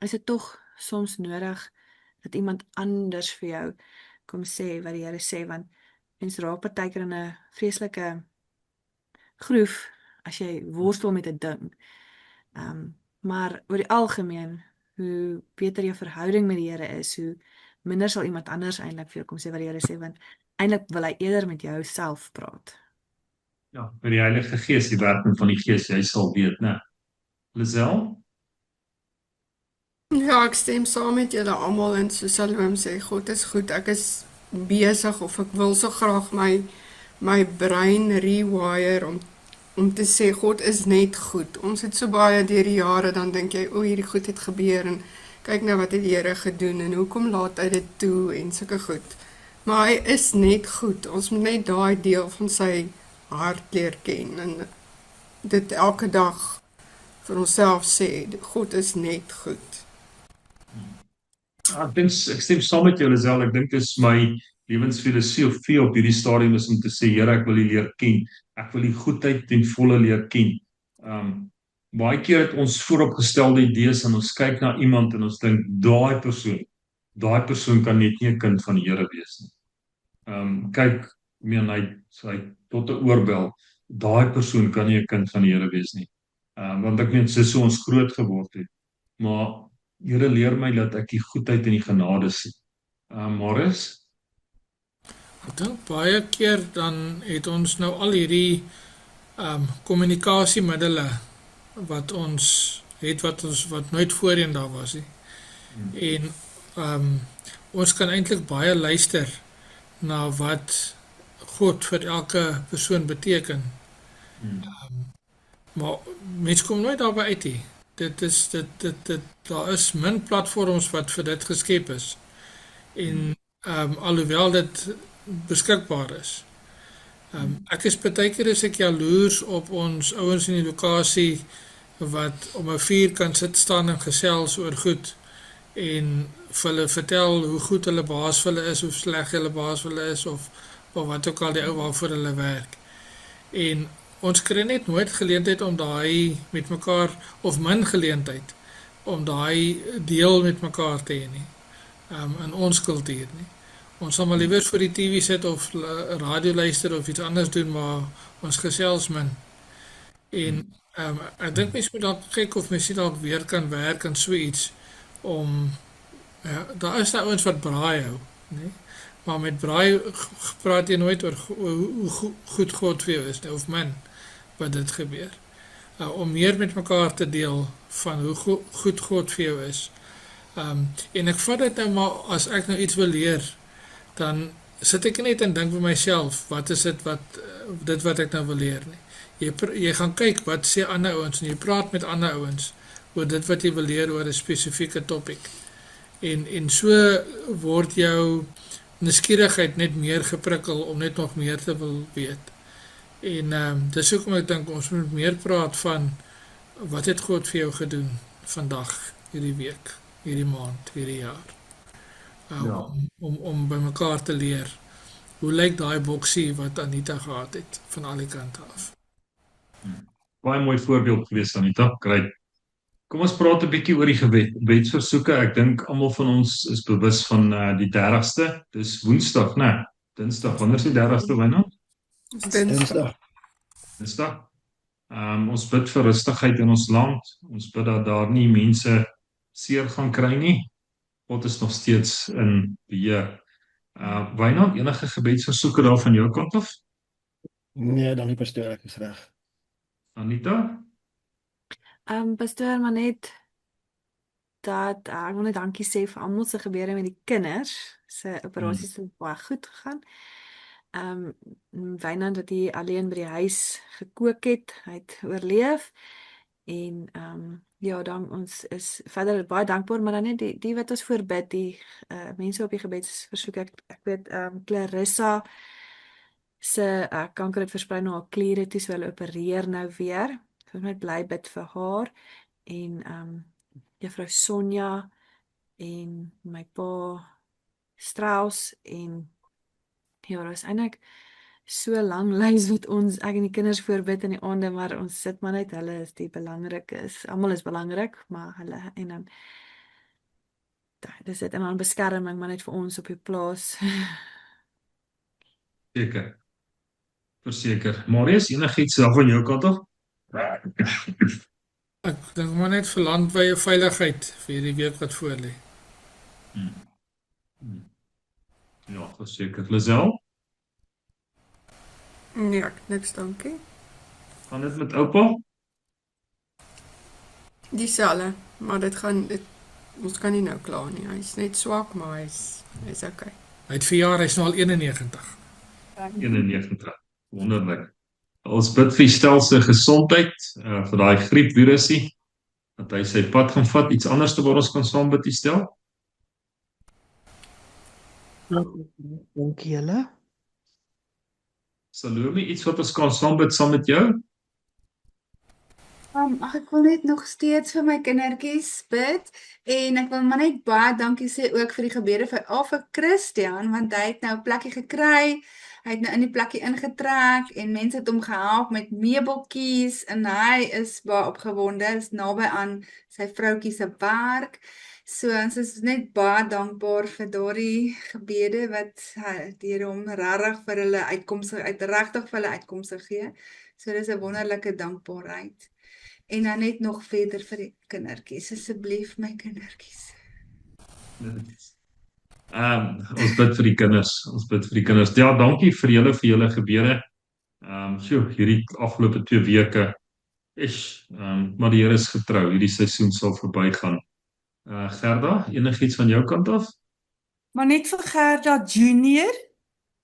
is dit tog soms nodig dat iemand anders vir jou kom sê wat die Here sê, want mens raak partykeer in 'n vreeslike groef as jy worstel met 'n ding. Maar oor die algemeen, hoe beter jou verhouding met die Here is, hoe minder sal iemand anders eintlik vir jou kom sê wat die Here sê, want eintlik wil hy eerder met jou self praat. Ja, met die Heilige Gees, die werking van die Gees, jy sal weet, né? Lisel? Ja, ek stem saam met julle almal en soos Salome sê, God is goed. Ek is besig of ek wil so graag my brein rewire om te sê God is net goed. Ons het so baie deur die jare dan dink jy, o, hierdie goed het gebeur en kyk nou wat het die Here gedoen en hoekom laat hy dit toe en sulke goed. Maar hy is net goed. Ons moet net daai deel van sy hart leer ken en dit elke dag vir onsself sê, God is net goed. Ek stem saam met jou, Lisel. Ek dink dis my lewensfilosofie op hierdie stadium is om te sê, Here, ek wil U leer ken. Ek wil U goedheid ten volle leer ken. Baie keer het ons vooropgestelde idees en ons kyk na iemand en ons dink, daai persoon kan net nie 'n kind van die Here wees nie. Kyk, hy tot 'n oorbel, daai persoon kan nie 'n kind van die Here wees nie. Want ek meen, dis so ons groot geword het. Maar Here leer my dat ek die goedheid en die genade sien. Morris? Ek dink baie keer dan het ons nou al hierdie kommunikasiemiddele wat ons het wat nooit voorheen daar was nie. En ons kan eintlik baie luister na wat God vir elke persoon beteken. Maar mense kom nooit daarby uit nie. Daar is min platforms wat vir dit geskep is. En alhoewel dit beskikbaar is. Ek is partykeer is ek jaloers op ons ouens in die lokasie wat om 'n vuur kan sit staan en gesels oor goed. en vir hulle vertel hoe goed hulle baas vir hulle is, hoe sleg hulle baas vir hulle is of wat ook al die ou waarvoor hulle werk. En ons kry net nooit geleentheid om daai met mekaar of min geleentheid om daai deel met mekaar te hê nie. In ons kultuur nie. Ons sal maar liewer vir die TV sit of radio luister of iets anders doen, maar ons gesels min. En ek dink mens moet dalk kyk of mens dalk weer kan werk aan so iets om daar is nou ouens wat braai hou, nee? Maar met braai praat jy nooit oor hoe goed God vir jou is, of min wat dit gebeur. Om meer met mekaar te deel van hoe goed God vir jou is. En ek vat dit nou maar, as ek nou iets wil leer, dan sit ek net en dink vir myself, wat is dit wat ek nou wil leer nie. Jy gaan kyk wat sê ander ouens en jy praat met ander ouens oor dit wat jy wil leer oor 'n spesifieke topic. En so word jou nuuskierigheid net meer geprikkel om net nog meer te wil weet. En dis hoekom ek dink ons moet meer praat van wat het God vir jou gedoen vandag, hierdie week, hierdie maand, hierdie jaar. Om by mekaar te leer. Hoe lyk daai boksie wat Anita gehad het van al die kante af? Baie mooi voorbeeld gewees, Anita. Great. Kom ons praat 'n bietjie oor die gebedsversoeke. Ek dink almal van ons is bewus van die 30ste. Dis Woensdag, né? Dinsdag. Wanneer is die 30ste, Wynand? Dinsdag. Dinsdag. Ons bid vir rustigheid in ons land. Ons bid dat daar nie mense seer gaan kry nie. God is nog steeds in beheer. Wynand, enige gebedsversoeke daar van jou kant af? Nee, dankie pastoor, ek is reg. Anita? Pastoor, maar net dat ek wil net dankie sê vir almal se gebeure met die kinders. Se operasies het baie goed gegaan. Wynand wat hier alleen by die huis gekook het, hy het oorleef. En ja, dan ons is verder baie dankbaar, maar dan net die wat ons voorbid, die mense op die gebedsversoek. Ek weet Clarissa se kanker het versprei na haar kliere toe, so hulle opereer nou weer. Ek wil net bly bid vir haar en juffrou Sonja en my pa Strauss en ja, daar is eintlik so lang lys wat ek en die kinders voorbid in die aande, maar ons sit maar net, hulle is die belangrikes, almal is belangrik, maar hulle en dan dis dit en dan beskerming maar net vir ons op die plaas. Seker. Verseker. Marius, enigiets van jou kant af? Ek dink maar net vir landwyse veiligheid vir hierdie week wat voor lê. Ja, verseker. Lisel? Nee, ek niks dankie. Gaan dit met oupa? Dieselfde, maar ons kan nie nou klaar nie. Hy's net swak, maar hy's okay. Hy het verjaar, hy's nou al 91. 91. Wonderlik. Ons bid vir Stel se gesondheid, vir daai griepvirusie, dat hy sy pad gaan vat. Iets anders te waar ons kan saam bid, Stel? Dankie julle. Salome, iets wat ons kan saam bid saam met jou? Ek wil net nog steeds vir my kindertjies bid en ek wil maar net baie dankie sê ook vir die gebede vir Christian, want hy het nou 'n plekkie gekry, hy het nou in die plekkie ingetrek en mense het hom gehelp met meubeltjies en hy is baie opgewonde, is naby aan sy vroutjie se werk. So ons is net baie dankbaar vir daardie gebede wat deur hom regtig vir hulle uitkomste gee. So dis 'n wonderlike dankbaarheid. En dan net nog verder vir die kindertjies, asseblief my kindertjies. Ons bid vir die kinders. Ja, dankie vir julle gebede. Hierdie afgelope 2 weke maar die Here is getrou. Hierdie seisoen sal verbygaan. Gerda, enigiets van jou kant af? Maar net vir Gerda Junior,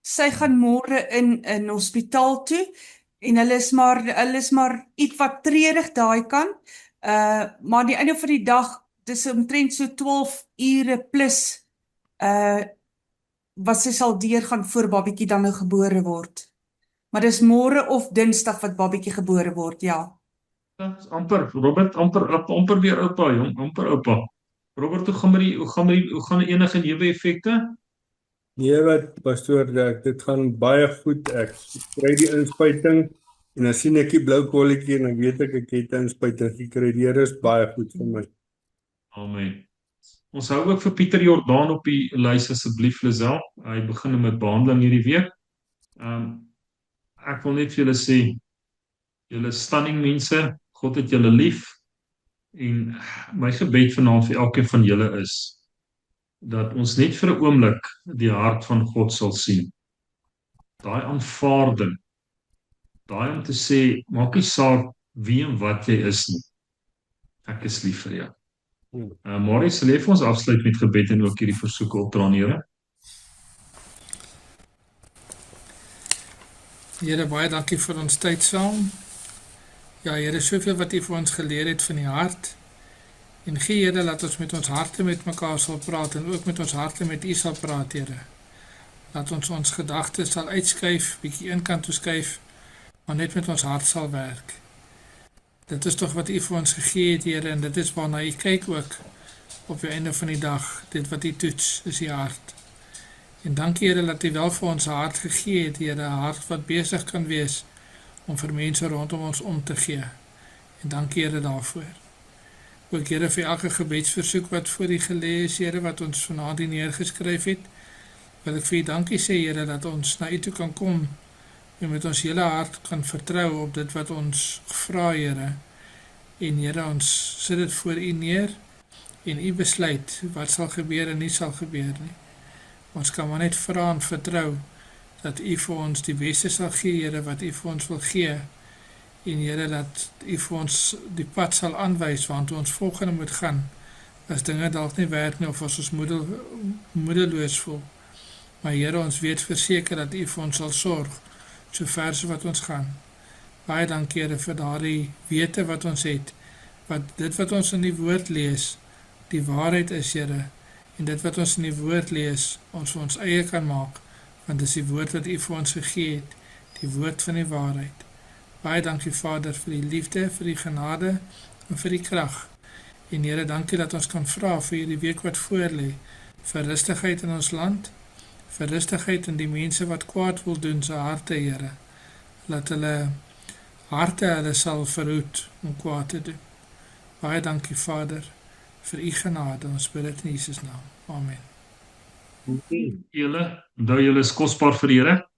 sy gaan môre in hospitaal toe en hulle is maar iets wat treurig daai kant. Maar die einde van die dag, dis omtrent so 12 ure plus wat sy sal deurgaan voor babietjie dan nou gebore word. Maar dis môre of Dinsdag wat babietjie gebore word, ja. Amper, Robert, amper weer oupa, jong, amper oupa. Robert, hoe gaan die enige neeweffekte? Nee, wat pastoor, dit gaan baie goed. Ek kry die inspuiting en dan sien ek die blou kolletjie en dan weet ek het 'n inspuiting gekry. Die Here is baie goed vir my. Amen. Ons hou ook vir Pieter Jordaan op die lys asseblief, Lisel. Hy begin met behandeling hierdie week. Ek wil net vir julle sê, julle is stunning mense, God het julle lief en my gebed vanaand vir elkeen van julle is dat ons net vir 'n oomblik die hart van God sal sien. Daai aanvaarding, daai om te sê, maak nie saak wie en wat jy is nie. Ek is lief vir jou. Marius, sal jy vir ons afsluit met gebed en ook hierdie versoeke opdra, Here? Here, baie dankie vir ons tyd saam. Ja, Here, soveel wat U vir ons geleer het van die hart. En gee, Here, laat ons met ons harte met mekaar sal praat en ook met ons harte met U sal praat, Here. Laat ons gedagtes sal uitskuif, bietjie een kant toe skuif, maar net met ons hart sal werk. Dit is tog wat U vir ons gegee het, Here, en dit is waarna U kyk ook op die einde van die dag. Dit wat U toets, is U hart. En dankie, Here, dat U wel vir ons 'n hart gegee het, Here, 'n hart wat besig kan wees om vir mense rondom ons om te gee. En dankie, Here, daarvoor. Ook, Here, vir elke gebedsversoek wat voor U gelê is, Here, wat ons vanaand hier neergeskryf het, wil ek vir U dankie sê, Here, dat ons na U toe kan kom en met ons hele hart kan vertrou op dit wat ons vra, Here. En Here, ons sit dit voor U neer en U besluit wat sal gebeur en nie sal gebeur nie. Ons kan maar net vra en vertrou dat U vir ons die beste sal gee, Here, wat U vir ons wil gee. En Here, dat U vir ons die pad sal aanwys waartoe ons volgende moet gaan, as dinge dalk nie werk nie of as ons moedeloos voel. Maar Here, ons weet verseker dat U vir ons sal sorg, so ver so wat ons gaan. Baie dankie, Here, vir daardie wete wat ons het, wat dit wat ons in die woord lees, die waarheid is, Here, en dit wat ons in die woord lees, ons vir ons eie kan maak, want dit is die woord wat U vir ons gegee het, die woord van die waarheid. Baie dankie, Vader, vir die liefde, vir die genade en vir die krag. En Here, dankie dat ons kan vra vir hierdie week wat voor lê, vir rustigheid in ons land, vir rustigheid in die mense wat kwaad wil doen, se harte, Here. Laat hulle harte hulle sal verhoed om kwaad te doen. Baie dankie, Vader, vir U genade. Ons bid dit in Jesus naam. Amen. Julle, onthou julle is kosbaar vir die Here.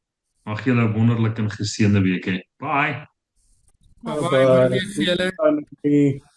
Mag julle 'n wonderlike en geseënde week hê. Bye. Bye bye, goeie week vir julle.